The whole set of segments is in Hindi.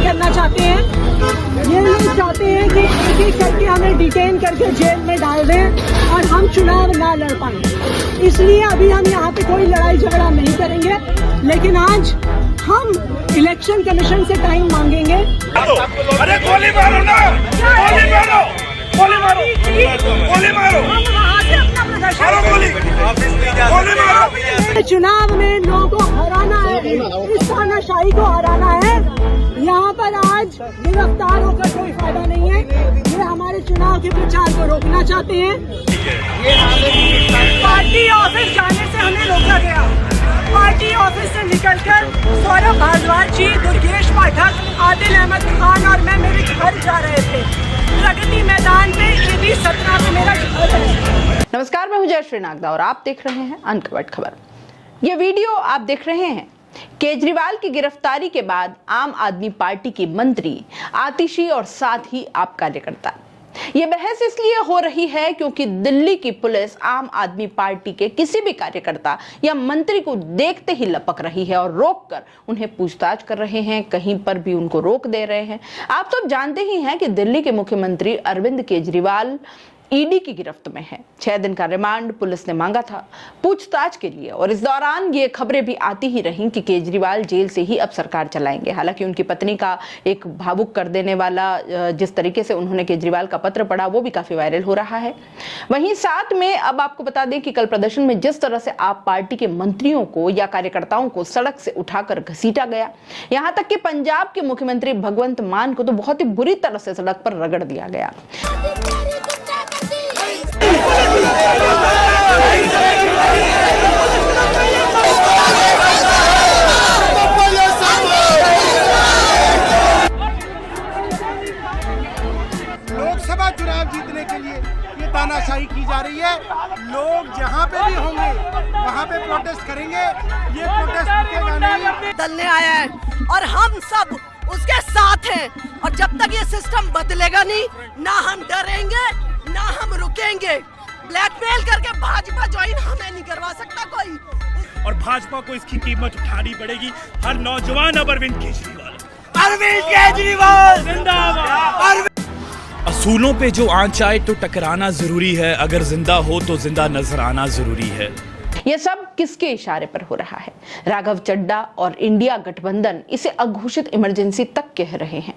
करना चाहते हैं। ये लोग चाहते हैं कि एक एक करके हमें डिटेन करके जेल में डाल दें और हम चुनाव ना लड़ पाएं। इसलिए अभी हम यहाँ पे कोई लड़ाई झगड़ा नहीं करेंगे, लेकिन आज हम इलेक्शन कमीशन से टाइम मांगेंगे। अरे गोली मारो ना, गोली मारो, गोली मारो, गोली मारो, गोली मारो। चुनाव में लोगों को हराना है, इस तानाशाही को हराना है। यहाँ पर आज गिरफ्तार होकर कोई फायदा नहीं है। ये हमारे चुनाव के प्रचार को रोकना चाहते हैं। पार्टी ऑफिस जाने से हमें रोका गया। पार्टी ऑफिस से निकलकर सौरभ भारद्वाज जी, दुर्गेश पाठक, आदिल अहमद खान और मैं मेरे घर जा रहे थे। प्रगति मैदान पे AB 17 पे मेरा घर है। नमस्कार, मैं हूं जयश्री नागदा और आप देख रहे हैं अनकवर्ड खबर। ये वीडियो आप देख रहे हैं केजरीवाल की गिरफ्तारी के बाद आम आदमी पार्टी की मंत्री आतिशी और साथ ही आप कार्यकर्ता। ये बहस इसलिए हो रही है क्योंकि दिल्ली की पुलिस आम आदमी पार्टी के किसी भी कार्यकर्ता या मंत्री को देखते ही लपक रही है और रोककर उन्हें पूछताछ कर रहे हैं, कहीं पर भी उनको रोक दे रहे हैं। आप सब जानते ही हैं कि दिल्ली के मुख्यमंत्री अरविंद केजरीवाल ईडी की गिरफ्त में है। 6 दिन का रिमांड पुलिस ने मांगा था पूछताछ के लिए और इस दौरान ये खबरें भी आती ही रहीं कि केजरीवाल जेल से ही अब सरकार चलाएंगे। हालांकि उनकी पत्नी का एक भावुक कर देने वाला जिस तरीके से उन्होंने केजरीवाल का पत्र पढ़ा वो भी काफी वायरल हो रहा है। वहीं साथ में अब आपको बता दें कि कल प्रदर्शन में जिस तरह से आप पार्टी के मंत्रियों को या कार्यकर्ताओं को सड़क से उठाकर घसीटा गया, यहां तक कि पंजाब के मुख्यमंत्री भगवंत मान को तो बहुत ही बुरी तरह से सड़क पर रगड़ दिया गया। लोकसभा चुनाव जीतने के लिए ये तानाशाही की जा रही है। लोग जहाँ पे भी होंगे वहाँ पे प्रोटेस्ट करेंगे। ये प्रोटेस्ट रुकेगा नहीं। बदलने आया है और हम सब उसके साथ हैं और जब तक ये सिस्टम बदलेगा नहीं, ना हम डरेंगे ना हम रुकेंगे। ब्लैकमेल करके भाजपा ज्वाइन हमें नहीं करवा सकता कोई, और भाजपा को इसकी कीमत उठानी पड़ेगी। हर नौजवान अब अरविंद केजरीवाल, अरविंद केजरीवाल जिंदाबाद। असूलों पे जो आंच आए तो टकराना जरूरी है, अगर जिंदा हो तो जिंदा नजर आना जरूरी है। यह सब किसके इशारे पर हो रहा है? राघव चड्डा और इंडिया गठबंधन इसे अघोषित इमरजेंसी तक कह रहे हैं।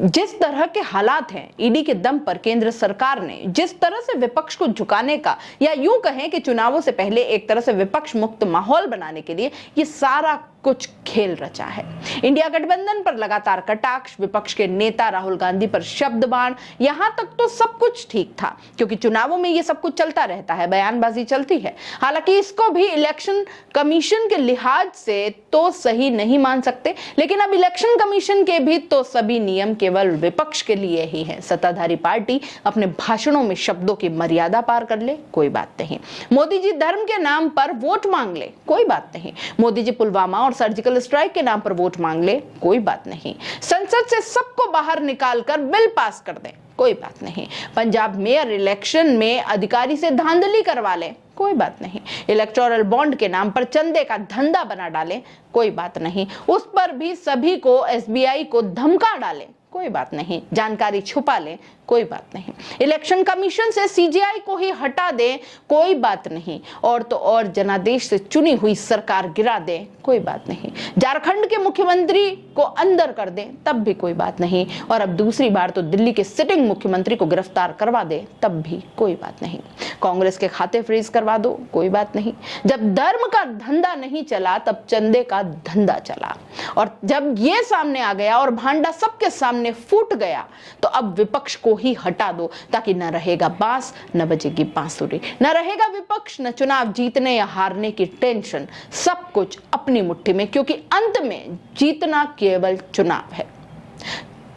जिस तरह के हालात हैं, ईडी के दम पर केंद्र सरकार ने जिस तरह से विपक्ष को झुकाने का या यूं कहें कि चुनावों से पहले एक तरह से विपक्ष मुक्त माहौल बनाने के लिए ये सारा कुछ खेल रचा है। इंडिया गठबंधन पर लगातार कटाक्ष, विपक्ष के नेता राहुल गांधी पर शब्द बाण, यहां तक तो सब कुछ ठीक था क्योंकि चुनावों में ये सब कुछ चलता रहता है, बयानबाजी चलती है। हालांकि इसको भी इलेक्शन कमीशन के लिहाज से तो सही नहीं मान सकते, लेकिन अब इलेक्शन कमीशन के भी तो सभी नियम केवल विपक्ष के लिए ही है। सत्ताधारी पार्टी अपने भाषणों में शब्दों की मर्यादा पार कर ले, कोई बात नहीं। मोदी जी धर्म के नाम पर वोट मांग ले, कोई बात नहीं। मोदी जी पुलवामा और सर्जिकल स्ट्राइक के नाम पर वोट मांग ले, कोई बात नहीं। संसद से सबको बाहर निकालकर बिल पास कर दे, कोई बात नहीं। पंजाब मेयर इलेक्शन में अधिकारी से धांधली करवा ले, कोई बात नहीं। इलेक्टोरल बॉन्ड के नाम पर चंदे का धंधा बना डाले, कोई बात नहीं। उस पर भी सभी को SBI को धमका डाले, कोई बात नहीं। जानकारी छुपा ले, कोई बात नहीं। इलेक्शन कमीशन से CJI को ही हटा दे, कोई बात नहीं। और तो और जनादेश से चुनी हुई सरकार गिरा दे, कोई बात नहीं। झारखंड के मुख्यमंत्री को अंदर कर दे, तब भी कोई बात नहीं। और अब दूसरी बार तो दिल्ली के सिटिंग मुख्यमंत्री को गिरफ्तार करवा दे, तब भी कोई बात नहीं। कांग्रेस के खाते फ्रीज करवा दो, कोई बात नहीं। जब धर्म का धंधा नहीं चला तब चंदे का धंधा चला, और जब ये सामने आ गया और भांडा सबके सामने फूट गया तो अब विपक्ष को ही हटा दो, ताकि न रहेगा बांस न बजेगी बांसुरी, न रहेगा विपक्ष, न चुनाव जीतने या हारने की टेंशन। सब कुछ अपनी मुट्ठी में, क्योंकि अंत में जीतना केवल चुनाव है।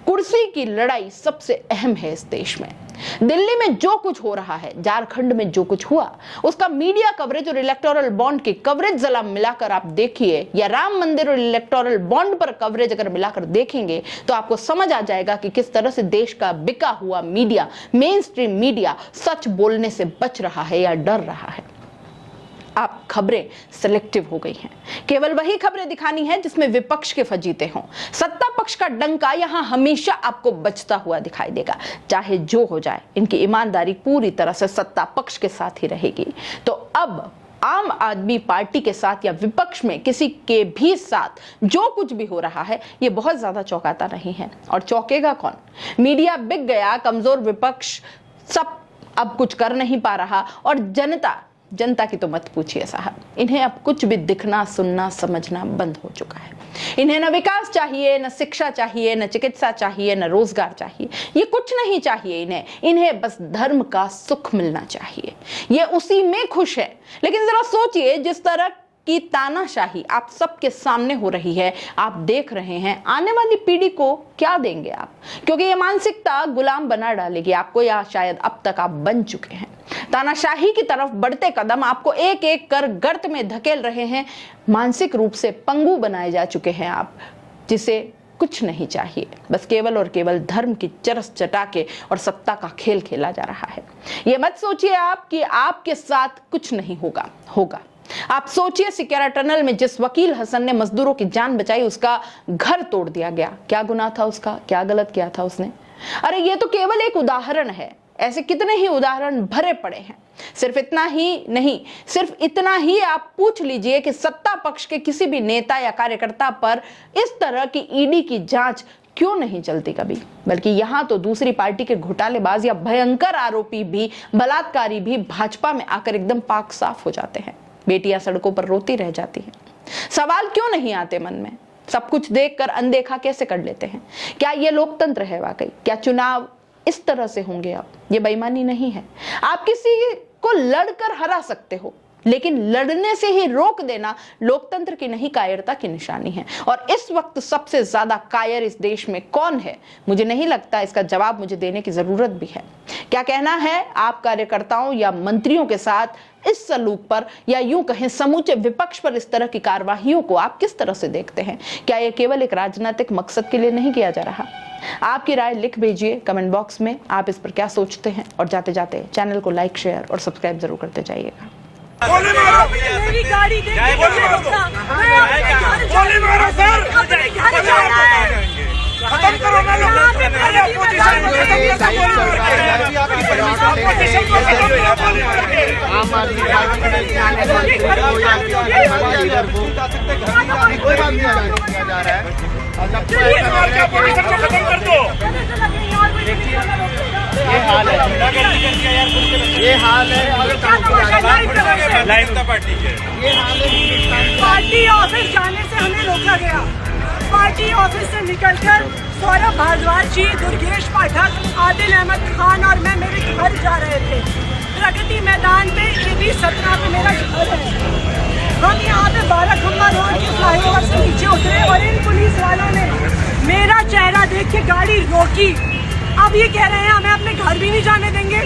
कुर्सी की लड़ाई सबसे अहम है इस देश में। दिल्ली में जो कुछ हो रहा है, झारखंड में जो कुछ हुआ, उसका मीडिया कवरेज और इलेक्टोरल बॉन्ड की कवरेज जरा मिलाकर आप देखिए, या राम मंदिर और इलेक्टोरल बॉन्ड पर कवरेज अगर मिलाकर देखेंगे तो आपको समझ आ जाएगा कि किस तरह से देश का बिका हुआ मीडिया, मेन स्ट्रीम मीडिया, सच बोलने से बच रहा है या डर रहा है। आप खबरें सिलेक्टिव हो गई हैं। केवल वही खबरें दिखानी है जिसमें विपक्ष के फजीते हों। सत्ता पक्ष का डंका यहां हमेशा आपको बजता हुआ दिखाई देगा। चाहे जो हो जाए, इनकी ईमानदारी पूरी तरह से सत्ता पक्ष के साथ ही रहेगी। तो अब आम आदमी पार्टी के साथ या विपक्ष में किसी के भी साथ जो कुछ भी हो रहा है, ये बहुत ज्यादा चौंकाता नहीं है। और चौंकेगा कौन? मीडिया बिक गया, कमजोर विपक्ष सब अब कुछ कर नहीं पा रहा, और जनता की तो मत पूछिए साहब। इन्हें अब कुछ भी दिखना, सुनना, समझना बंद हो चुका है। इन्हें न विकास चाहिए, न शिक्षा चाहिए, न चिकित्सा चाहिए, न रोजगार चाहिए। ये कुछ नहीं चाहिए इन्हें बस धर्म का सुख मिलना चाहिए। ये उसी में खुश है। लेकिन जरा सोचिए, जिस तरह की तानाशाही आप सबके सामने हो रही है, आप देख रहे हैं, आने वाली पीढ़ी को क्या देंगे आप? क्योंकि ये मानसिकता गुलाम बना डालेगी आपको, या शायद अब तक आप बन चुके हैं। तानाशाही की तरफ बढ़ते कदम आपको एक एक कर गर्त में धकेल रहे हैं। मानसिक रूप से पंगु बनाए जा चुके हैं आप, जिसे कुछ नहीं चाहिए, बस केवल और केवल धर्म की चरस चटा के और सत्ता का खेल खेला जा रहा है। ये मत सोचिए आप कि आपके साथ कुछ नहीं होगा। आप सोचिए, सिक्यारा टनल में जिस वकील हसन ने मजदूरों की जान बचाई, उसका घर तोड़ दिया गया। क्या गुनाह था उसका? क्या गलत किया था उसने? अरे ये तो केवल एक उदाहरण है। ऐसे कितने ही उदाहरण भरे पड़े हैं। सिर्फ इतना ही नहीं, सिर्फ इतना ही आप पूछ लीजिए कि सत्ता पक्ष के किसी भी नेता या कार्यकर्ता पर इस तरह की ईडी की जांच क्यों नहीं चलती कभी? बल्कि यहां तो दूसरी पार्टी के घोटालेबाज या भयंकर आरोपी भी, बलात्कारी भी भाजपा में आकर एकदम पाक साफ हो जाते हैं। बेटियां सड़कों पर रोती रह जाती हैं। सवाल क्यों नहीं आते मन में? सब कुछ देखकर अनदेखा कैसे कर लेते हैं? क्या ये लोकतंत्र है वाकई? क्या चुनाव इस तरह से होंगे? अब ये बेईमानी नहीं है। आप किसी को लड़कर हरा सकते हो, लेकिन लड़ने से ही रोक देना लोकतंत्र की नहीं, कायरता की निशानी है। और इस वक्त सबसे ज्यादा कायर इस देश में कौन है? मुझे नहीं लगता इसका जवाब मुझे देने की जरूरत भी है। क्या कहना है आप कार्यकर्ताओं या मंत्रियों के साथ इस सलूक पर, या यूं कहें समूचे विपक्ष पर इस तरह की कार्रवाइयों को आप किस तरह से देखते हैं? क्या यह केवल एक राजनीतिक मकसद के लिए नहीं किया जा रहा? आपकी राय लिख भेजिए कमेंट बॉक्स में। आप इस पर क्या सोचते हैं? और जाते जाते चैनल को लाइक, शेयर और सब्सक्राइब जरूर करते जाइएगा। मेरी गाड़ी देख के गोली मारो सर, खत्म करो ना लोग। अरे अपोजिशन को खत्म आम आदमी पार्टी कोई बात नहीं किया जा रहा है। खत्म कर दो। ये हाल है पार्टी के। पार्टी ऑफिस जाने से हमें रोका गया। पार्टी ऑफिस से निकलकर सौरभ भारद्वाज जी, दुर्गेश पाठक, आदिल अहमद खान और मैं मेरे घर जा रहे थे। प्रगति मैदान पे AB 17 पे मेरा घर है। हम यहाँ पे 12 खंबा रोड के फ्लाईओवर से नीचे उतरे और इन पुलिस वालों ने मेरा चेहरा देख के गाड़ी रोकी। अब ये कह रहे हैं हमें अपने घर भी नहीं जाने देंगे।